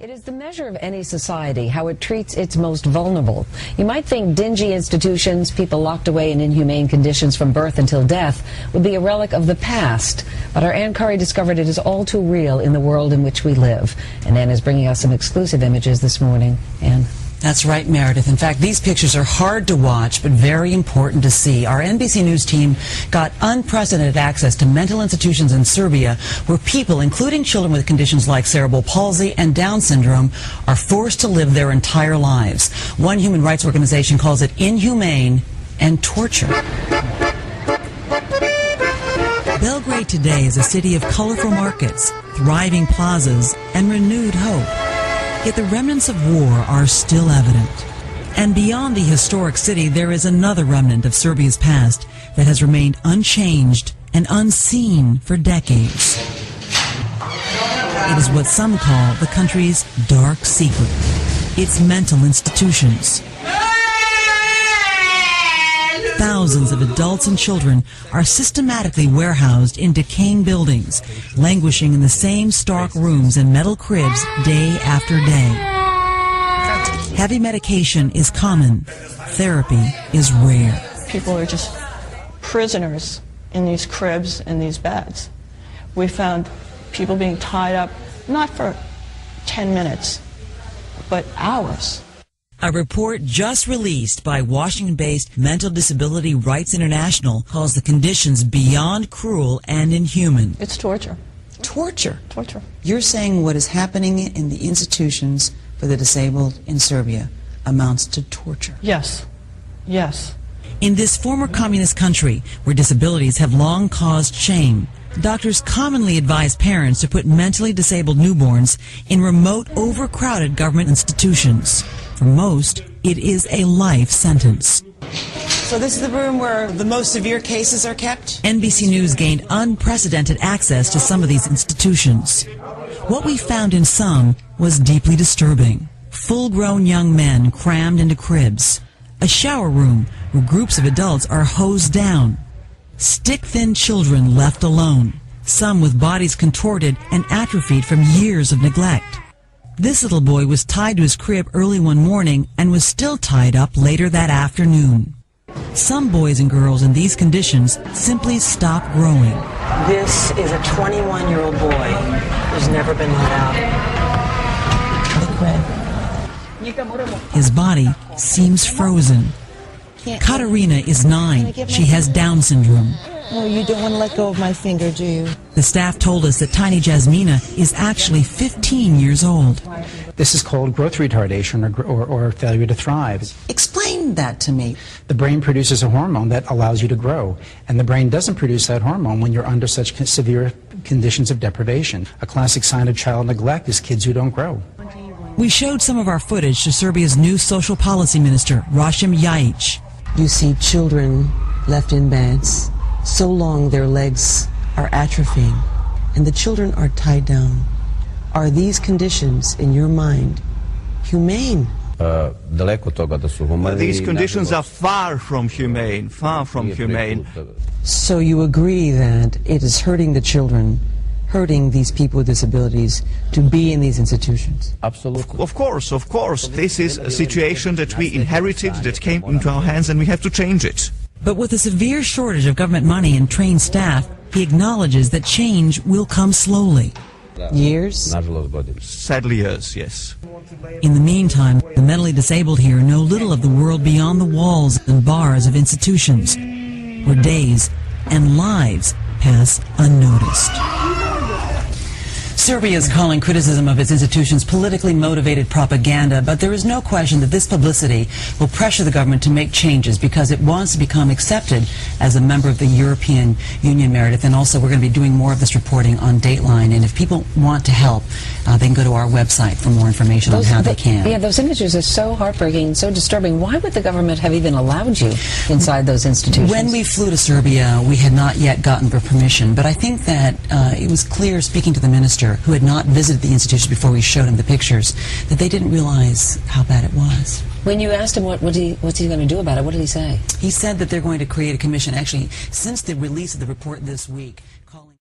It is the measure of any society, how it treats its most vulnerable. You might think dingy institutions, people locked away in inhumane conditions from birth until death, would be a relic of the past. But our Ann Curry discovered it is all too real in the world in which we live. And Ann is bringing us some exclusive images this morning. Ann. That's right, Meredith. In fact, these pictures are hard to watch, but very important to see. Our NBC News team got unprecedented access to mental institutions in Serbia where people, including children with conditions like cerebral palsy and Down syndrome, are forced to live their entire lives. One human rights organization calls it inhumane and torture. Belgrade today is a city of colorful markets, thriving plazas, and renewed hope. Yet the remnants of war are still evident. And beyond the historic city, there is another remnant of Serbia's past that has remained unchanged and unseen for decades. It is what some call the country's dark secret, its mental institutions. Thousands of adults and children are systematically warehoused in decaying buildings, languishing in the same stark rooms and metal cribs day after day. Heavy medication is common. Therapy is rare. People are just prisoners in these cribs and these beds. We found people being tied up, not for 10 minutes, but hours. A report just released by Washington-based Mental Disability Rights International calls the conditions beyond cruel and inhuman. It's torture. Torture? Torture. You're saying what is happening in the institutions for the disabled in Serbia amounts to torture? Yes. Yes. In this former communist country, where disabilities have long caused shame, doctors commonly advise parents to put mentally disabled newborns in remote, overcrowded government institutions. For most, it is a life sentence. So this is the room where the most severe cases are kept? NBC News gained unprecedented access to some of these institutions. What we found in some was deeply disturbing. Full-grown young men crammed into cribs. A shower room where groups of adults are hosed down. Stick-thin children left alone, some with bodies contorted and atrophied from years of neglect. This little boy was tied to his crib early one morning and was still tied up later that afternoon. Some boys and girls in these conditions simply stop growing. This is a 21-year-old boy who's never been let out. His body seems frozen. Katarina is 9. She has Down syndrome. Oh, you don't want to let go of my finger, do you? The staff told us that tiny Jasmina is actually 15 years old. This is called growth retardation or failure to thrive. Explain that to me. The brain produces a hormone that allows you to grow, and the brain doesn't produce that hormone when you're under such severe conditions of deprivation. A classic sign of child neglect is kids who don't grow. We showed some of our footage to Serbia's new social policy minister, Rasim Ljajic. You see children left in beds. So long their legs are atrophying, and the children are tied down. Are these conditions, in your mind, humane? These conditions are far from humane, far from humane. So you agree that it is hurting the children, hurting these people with disabilities to be in these institutions? Absolutely. Of course. This is a situation that we inherited, that came into our hands, and we have to change it. But with a severe shortage of government money and trained staff, he acknowledges that change will come slowly. Years? Sadly, years, yes. In the meantime, the mentally disabled here know little of the world beyond the walls and bars of institutions, where days and lives pass unnoticed. Serbia is calling criticism of its institutions politically motivated propaganda, but there is no question that this publicity will pressure the government to make changes because it wants to become accepted as a member of the European Union, Meredith. And also, we're going to be doing more of this reporting on Dateline. And if people want to help, they can go to our website for more information on how they can. Yeah, those images are so heartbreaking and so disturbing. Why would the government have even allowed you inside those institutions? When we flew to Serbia, we had not yet gotten their permission, but I think that it was clear, speaking to the minister, who had not visited the institution before we showed him the pictures, that they didn't realize how bad it was. When you asked him what's he going to do about it, what did he say? He said that they're going to create a commission, actually, since the release of the report this week, calling